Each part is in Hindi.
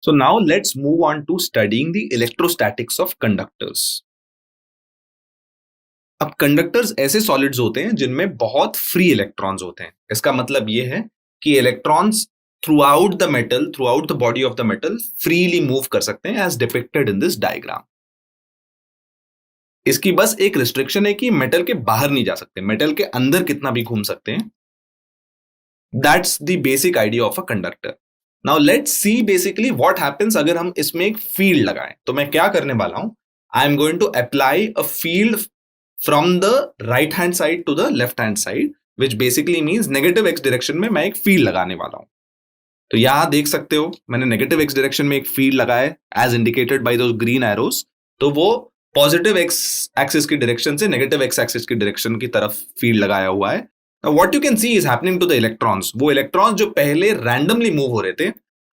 So now let's move on to studying the electrostatics of conductors. अब कंडक्टर्स ऐसे सॉलिड्स होते हैं जिनमें बहुत फ्री इलेक्ट्रॉन्स होते हैं. इसका मतलब ये है कि electrons throughout the body of the metal freely move कर सकते हैं as depicted in this diagram. इसकी बस एक रिस्ट्रिक्शन है कि मेटल के बाहर नहीं जा सकते, मेटल के अंदर कितना भी घूम सकते हैं. That's the basic idea of a conductor. Now let's see basically what happens अगर हम इसमें एक फील्ड लगाएं. तो मैं क्या करने वाला हूं, I am going to apply a field from the right hand side to the left hand side, which basically means negative x direction में मैं एक फील्ड लगाने वाला हूं. तो यहां देख सकते हो मैंने नेगेटिव x डायरेक्शन में एक फील्ड लगाया है as indicated by those green arrows. तो वो पॉजिटिव x एक्सिस की डायरेक्शन से नेगेटिव x एक्सिस की डायरेक्शन की तरफ फील्ड लगाया हुआ है. What you can see is happening to the electrons. वो इलेक्ट्रॉन्स जो पहले रैंडमली मूव हो रहे थे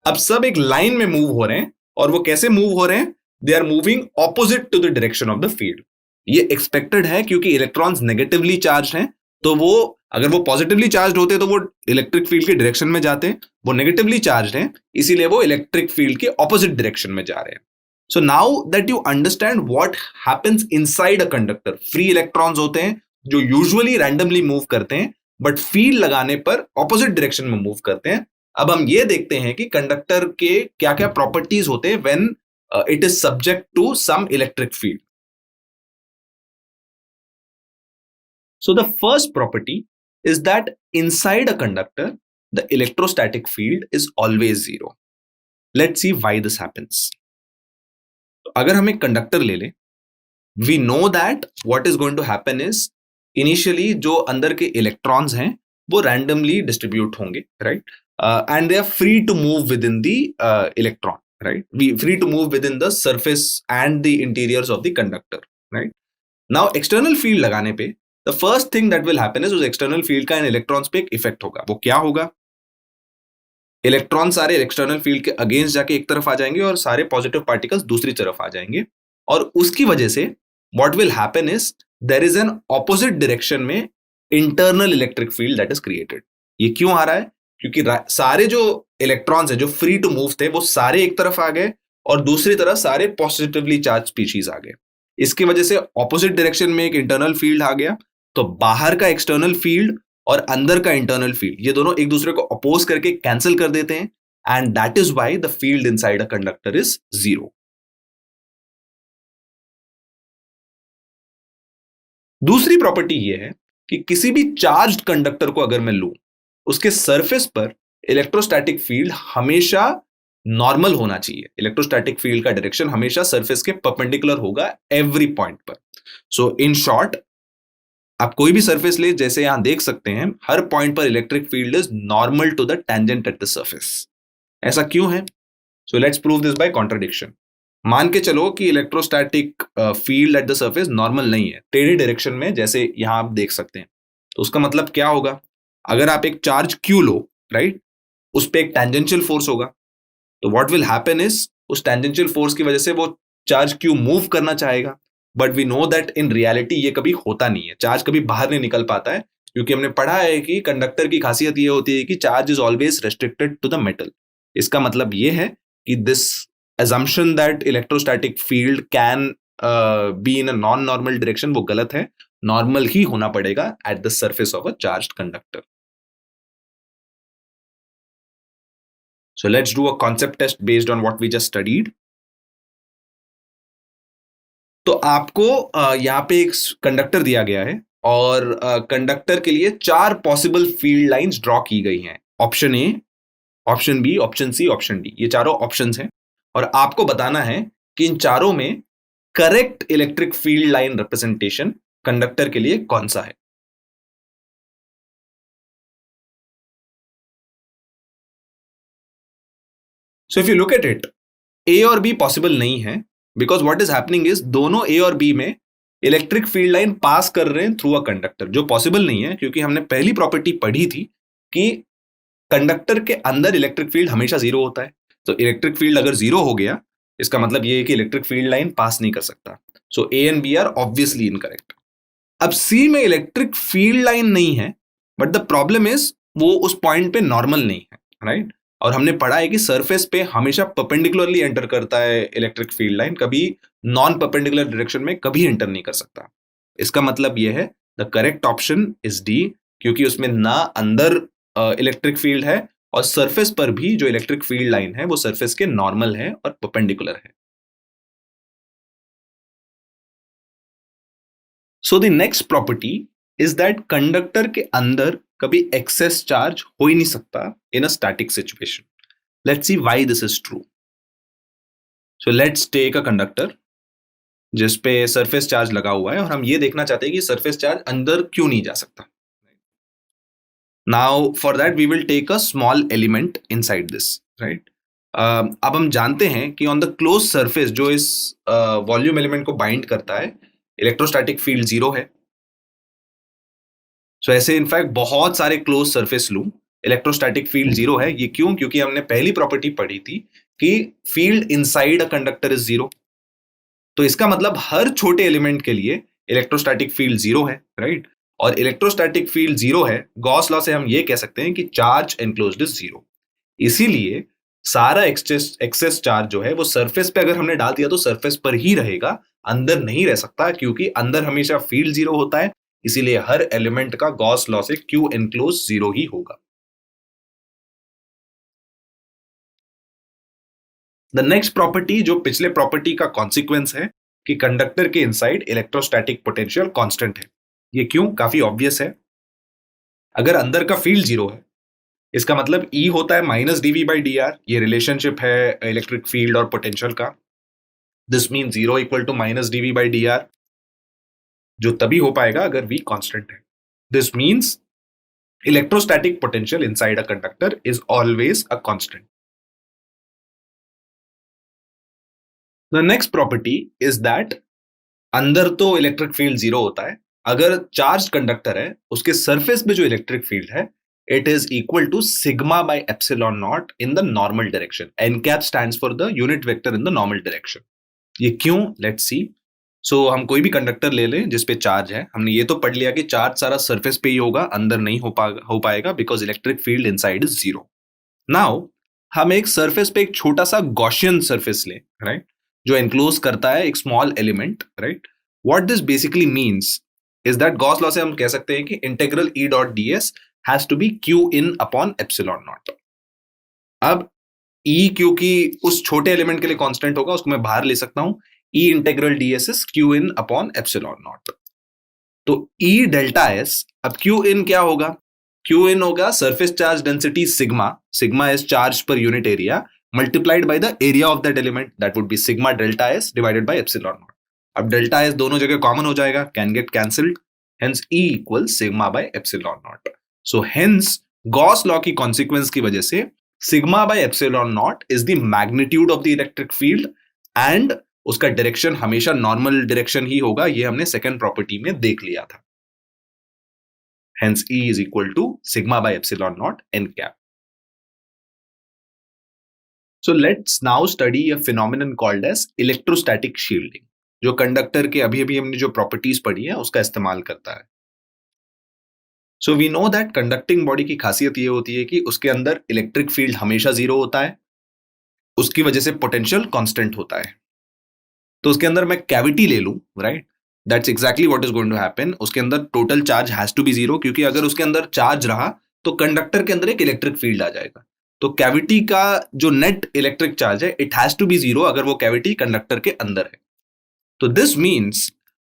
अब सब एक लाइन में मूव हो रहे हैं. और वो कैसे मूव हो रहे हैं, they are moving opposite to the direction of the field. ये एक्सपेक्टेड है क्योंकि इलेक्ट्रॉन्स नेगेटिवली चार्ज हैं. तो वो अगर वो पॉजिटिवली चार्ज होते तो वो इलेक्ट्रिक फील्ड के डायरेक्शन में जाते. वो नेगेटिवली चार्ज हैं इसीलिए वो इलेक्ट्रिक फील्ड के ऑपोजिट डायरेक्शन में जा रहे हैं. So now that you understand what happens inside a conductor. Free electrons होते हैं जो यूजुअली रैंडमली मूव करते हैं बट फील्ड लगाने पर ऑपोजिट डायरेक्शन में मूव करते हैं. अब हम ये देखते हैं कि कंडक्टर के क्या क्या प्रॉपर्टीज होते हैं when it is subject to some electric field. So the first property is that inside a conductor, the electrostatic field is always zero. Let's see why this happens. तो अगर हम एक कंडक्टर ले लें, we know that what is going to happen is initially जो अंदर के इलेक्ट्रॉन्स हैं वो randomly distribute होंगे, right? And they are free to move within the electron, right? Free to move within the surface and the interiors of the conductor, right? Now external field लगाने पे the first thing that will happen is उस एक्सटर्नल फील्ड का इन इलेक्ट्रॉन्स पे एक इफेक्ट होगा. वो क्या होगा, इलेक्ट्रॉन सारे एक्सटर्नल फील्ड के अगेंस्ट जाके एक तरफ आ जाएंगे और सारे पॉजिटिव पार्टिकल्स दूसरी तरफ आ जाएंगे. और उसकी वजह से what will happen is there is an opposite direction में internal electric field that is created. ये क्यों आ रहा है, क्योंकि सारे जो इलेक्ट्रॉन्स है जो फ्री टू मूव थे वो सारे एक तरफ आ गए और दूसरी तरफ सारे पॉजिटिवली चार्ज स्पीशीज आ गए. इसकी वजह से ऑपोजिट डायरेक्शन में एक इंटरनल फील्ड आ गया. तो बाहर का एक्सटर्नल फील्ड और अंदर का इंटरनल फील्ड ये दोनों एक दूसरे को अपोज करके कैंसिल कर देते हैं and that is why the field inside a conductor is zero. दूसरी प्रॉपर्टी ये है कि किसी भी चार्ज्ड कंडक्टर को अगर मैं लूं उसके सरफेस पर इलेक्ट्रोस्टैटिक फील्ड हमेशा नॉर्मल होना चाहिए. इलेक्ट्रोस्टैटिक फील्ड का डायरेक्शन हमेशा सरफेस के परपेंडिकुलर होगा एवरी पॉइंट पर. सो इन शॉर्ट आप कोई भी सरफेस ले, जैसे यहां देख सकते हैं हर पॉइंट पर electric field is normal to the tangent at the surface. ऐसा क्यों है, so let's prove this by contradiction. मान के चलो कि electrostatic field at the surface normal नहीं है, टेढ़ी डायरेक्शन में, जैसे यहां आप देख सकते हैं. तो उसका मतलब क्या होगा, अगर आप एक चार्ज Q लो, राइट, उस पर एक टेंजेंशियल फोर्स होगा. तो व्हाट विल हैपन इज उस टेंजेंशियल फोर्स की वजह से वो चार्ज Q मूव करना चाहेगा. But we know that in reality ये कभी होता नहीं है, चार्ज कभी बाहर नहीं निकल पाता है, क्योंकि हमने पढ़ा है कि कंडक्टर की खासियत ये होती है कि charge is always restricted to the metal. इसका मतलब ये है कि this assumption that electrostatic field can be in a non-normal direction वो गलत है. नॉर्मल ही होना पड़ेगा at the surface of a charged conductor. So let's do a concept test based on what we just studied. तो आपको यहाँ पे एक कंडक्टर दिया गया है और कंडक्टर के लिए 4 पॉसिबल फील्ड लाइंस ड्रॉ की गई हैं. Option A, option B, option C, option D, ये चारों ऑप्शंस हैं और आपको बताना है कि इन चारों में correct electric field line representation conductor के लिए कौन सा है. So if you look at it, A और बी पॉसिबल नहीं है because what is happening is दोनों ए और बी में इलेक्ट्रिक फील्ड लाइन पास कर रहे हैं थ्रू अ कंडक्टर, जो पॉसिबल नहीं है क्योंकि हमने पहली प्रॉपर्टी पढ़ी थी कि कंडक्टर के अंदर इलेक्ट्रिक फील्ड हमेशा जीरो होता है. तो इलेक्ट्रिक फील्ड अगर जीरो हो गया इसका मतलब ये है कि इलेक्ट्रिक फील्ड लाइन पास नहीं कर सकता. So A and B are obviously incorrect. अब सी में इलेक्ट्रिक फील्ड लाइन नहीं है बट द प्रॉब्लम इज वो उस पॉइंट पे नॉर्मल नहीं है, राइट. और हमने पढ़ा है कि सरफेस पे हमेशा परपेंडिकुलरली एंटर करता है इलेक्ट्रिक फील्ड लाइन, कभी नॉन परपेंडिकुलर डायरेक्शन में कभी एंटर नहीं कर सकता। इसका मतलब यह है the correct option is D, क्योंकि उसमें ना अंदर इलेक्ट्रिक फील्ड है और सरफेस पर भी जो इलेक्ट्रिक फील्ड लाइन है वो सरफेस के नॉर्मल है और परपेंडिकुलर है। So the next property is that conductor के अंदर कभी एक्सेस चार्ज हो ही नहीं सकता in a static situation. Let's see why this is true. So let's take a conductor जिस पे सरफेस चार्ज लगा हुआ है और हम ये देखना चाहते हैं कि सरफेस चार्ज अंदर क्यों नहीं जा सकता। Now for that we will take a small element inside this, right. अब हम जानते हैं कि ऑन द क्लोज सरफेस जो इस वॉल्यूम एलिमेंट को बाइंड करता है, इलेक्ट्रोस्टैटिक फील्ड जीरो है। सो ऐसे इनफैक्ट बहुत सारे क्लोज सरफेस लूं, इलेक्ट्रोस्टैटिक फील्ड जीरो है। ये क्यों? क्योंकि हमने पहली प्रॉपर्टी पढ़ी थी कि field inside a conductor is zero. तो इसका मतलब हर छोटे एलिमेंट के लिए इलेक्ट्रोस्टैटिक फील्ड जीरो है, राइट। और इलेक्ट्रोस्टैटिक फील्ड जीरो है, गॉस लॉ से हम ये कह सकते हैं कि चार्ज एनक्लोज्ड इज जीरो। इसीलिए सारा एक्सेस चार्ज जो है वो सरफेस पे अगर हमने डाल दिया तो सरफेस पर ही रहेगा, अंदर नहीं रह सकता, क्योंकि अंदर हमेशा फील्ड जीरो होता है। इसीलिए हर एलिमेंट का गॉस लॉ से क्यू एनक्लोज जीरो ही होगा। द नेक्स्ट प्रॉपर्टी जो पिछले प्रॉपर्टी का कॉन्सिक्वेंस है कि कंडक्टर के इनसाइड इलेक्ट्रोस्टैटिक पोटेंशियल कांस्टेंट है। ये क्यों? काफी ऑब्वियस है। अगर अंदर का फील्ड जीरो है, इसका मतलब E होता है minus d V by d r. ये रिलेशनशिप है इलेक्ट्रिक फील्ड और पोटेंशियल का। This mean zero equal to minus d V by d r, जो तभी हो पाएगा अगर V कांस्टेंट है। This means electrostatic potential inside a conductor is always a constant. The next property is that अंदर तो इलेक्ट्रिक फील्ड जीरो होता है, अगर चार्ज कंडक्टर है उसके सरफेस पे जो इलेक्ट्रिक फील्ड है it is equal to sigma by epsilon naught in the normal direction. N cap stands for the unit vector in the normal direction. ये क्यों? Let's see. सो हम कोई भी कंडक्टर ले लें जिसपे चार्ज है, हमने ये तो पढ़ लिया कि चार्ज सारा सरफेस पे ही होगा, अंदर नहीं हो पाएगा because electric field inside is zero. Now हम एक सरफेस पे एक छोटा सा गॉसियन सरफेस लें, राइट, जो एनक्लोज करता है एक small element, right. What this basically means is that Gauss law से हम कह सकते हैं कि integral E dot ds has to be Q in upon epsilon naught. अब E क्योंकि उस छोटे एलिमेंट के लिए कांस्टेंट होगा, उसको मैं बाहर ले सकता हूं। E integral ds is Q in upon epsilon not. तो E डेल्टा S, अब Q इन क्या होगा? Q इन होगा surface charge density sigma, sigma is charge per unit area, multiplied by the area of that element, that would be sigma delta S divided by epsilon naught. अब डेल्टा S दोनों जगह कॉमन हो जाएगा, can get cancelled, hence E equal sigma by epsilon not. So hence Gauss law की कॉन्सिक्वेंस की वजह से sigma by epsilon not is the magnitude of the electric field and उसका डायरेक्शन हमेशा नॉर्मल डायरेक्शन ही होगा। ये हमने सेकंड प्रॉपर्टी में देख लिया था। Hence E is equal to sigma by epsilon naught n cap. So let's now study a phenomenon called as electrostatic shielding, जो कंडक्टर के अभी अभी हमने जो प्रॉपर्टीज पढ़ी है उसका इस्तेमाल करता है। So we know that conducting body की खासियत ये होती है कि उसके अंदर इलेक्ट्रिक फील्ड हमेशा जीरो होता है, उसकी वजह से पोटेंशियल कांस्टेंट होता है। तो उसके अंदर मैं कैविटी ले लूं, right, that's exactly what is going to happen. उसके अंदर total charge has to be zero, क्योंकि अगर उसके अंदर चार्ज रहा तो कंडक्टर के अंदर एक इलेक्ट्रिक फील्ड आ जाएगा। तो कैविटी का जो नेट इलेक्ट्रिक चार्ज है it has to be zero अगर वो कैविटी कंडक्टर के अंदर है। तो दिस मीन्स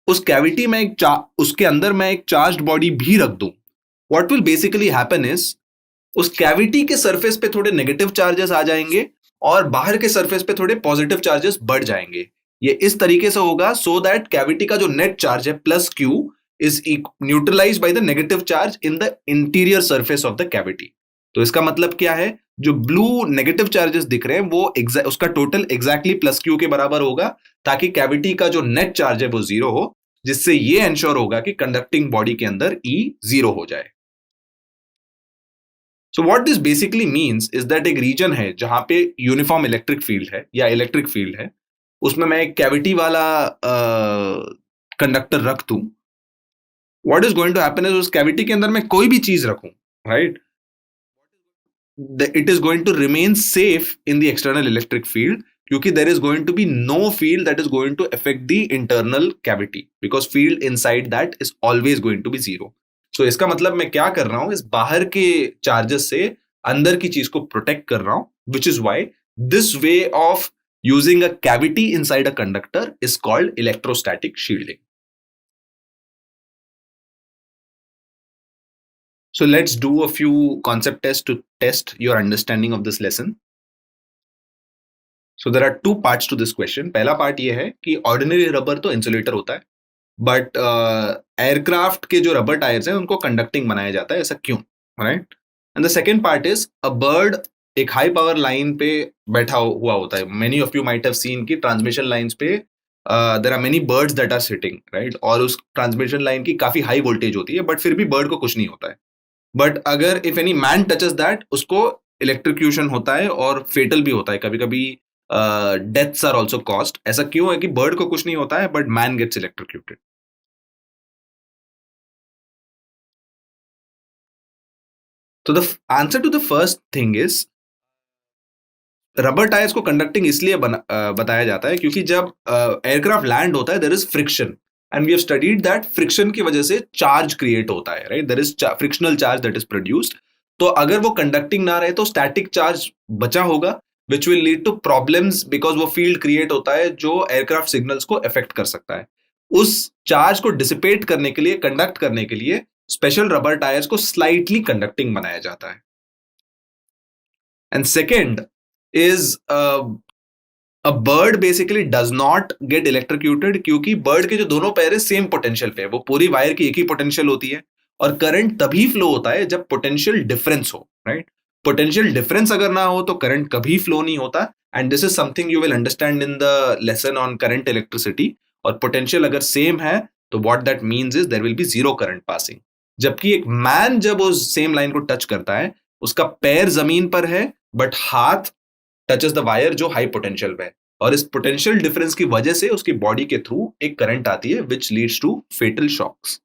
उस कैविटी में उसके अंदर मैं एक चार्ज बॉडी भी रख दूं, what will basically happen is उस कैविटी के सरफेस पे थोड़े नेगेटिव चार्जेस आ जाएंगे और बाहर के सरफेस पे थोड़े पॉजिटिव चार्जेस बढ़ जाएंगे। ये इस तरीके से होगा सो दैट कैविटी का जो नेट चार्ज है plus Q is neutralize by the negative charge in the interior surface of the cavity. तो इसका मतलब क्या है? जो ब्लू नेगेटिव चार्जेस दिख रहे हैं वो उसका टोटल एग्जैक्टली प्लस Q के बराबर होगा, ताकि कैविटी का जो नेट चार्ज है वो जीरो हो, जिससे ये एंश्योर होगा कि कंडक्टिंग बॉडी के अंदर E जीरो हो जाए। So what this basically means is that एक रीजन है जहां पे यूनिफॉर्म इलेक्ट्रिक फील्ड है या इलेक्ट्रिक फील्ड है, उसमें मैं एक कैविटी वाला कंडक्टर रख दूं। What is going to happen is उस कैविटी के अंदर मैं कोई भी चीज रखूं, right, it is going to remain safe in the external electric field, क्योंकि there is going to be no field that is going to affect the internal cavity, because field inside that is always going to be zero. So इसका मतलब मैं क्या कर रहा हूं, इस बाहर के चार्जेस से अंदर की चीज को प्रोटेक्ट कर रहा हूं, which is why this way of using a cavity inside a conductor is called electrostatic shielding. So let's do a few concept tests to test your understanding of this lesson. So there are two parts to this question. पहला पार्ट ये है कि ऑर्डिनरी रबर तो इंसुलेटर होता है, बट एयरक्राफ्ट के जो रबर टायर्स हैं उनको कंडक्टिंग बनाया जाता है, ऐसा क्यों, right? And the second part is a bird एक हाई पावर लाइन पे बैठा हुआ होता है. Many of you might have seen कि ट्रांसमिशन लाइंस पे there are many birds that are sitting, right? और उस ट्रांसमिशन लाइन की काफी हाई वोल्टेज होती है, बट फिर भी बर्ड को कुछ नहीं होता है. बट अगर if any man touches that, उसको इलेक्ट्रिक्यूशन होता है और फेटल भी होता है. कभी कभी डेथ्स आर ऑल्सो कॉज्ड. ऐसा क्यों है कि बर्ड को कुछ नहीं होता है बट मैन गेट्स इलेक्ट्रिक्यूटेड? तो the answer to the first thing is, rubber tyres को कंडक्टिंग इसलिए बताया जाता है क्योंकि जब एयरक्राफ्ट लैंड होता है there is friction, and we have studied that friction की वजह से चार्ज क्रिएट होता है, right? There is frictional charge that is produced. तो अगर वो कंडक्टिंग ना रहे तो स्टैटिक चार्ज बचा होगा, which will lead to problems, because वो फील्ड क्रिएट होता है जो एयरक्राफ्ट सिग्नल्स को अफेक्ट कर सकता है. उस चार्ज को डिसिपेट करने के लिए, कंडक्ट करने के लिए स्पेशल रबर टायर्स को स्लाइटली कंडक्टिंग बनाया जाता है. And second is a bird basically does not get electrocuted क्योंकि बर्ड के जो दोनों पैर है सेम पोटेंशियल पे है. वो पूरी वायर की एक ही पोटेंशियल होती है, और करंट तभी फ्लो होता है जब पोटेंशियल डिफरेंस हो, राइट? पोटेंशियल डिफरेंस अगर ना हो तो करंट कभी फ्लो नहीं होता. And this is something you will understand in the lesson on current electricity. और पोटेंशियल अगर सेम है तो what that means is there will be zero current passing. जबकि एक मैन जब उस सेम लाइन को टच करता है, उसका पैर जमीन पर है बट हाथ टचेस द वायर जो हाई पोटेंशियल पे है, और इस पोटेंशियल डिफरेंस की वजह से उसकी बॉडी के थ्रू एक करंट आती है which leads to fatal shocks.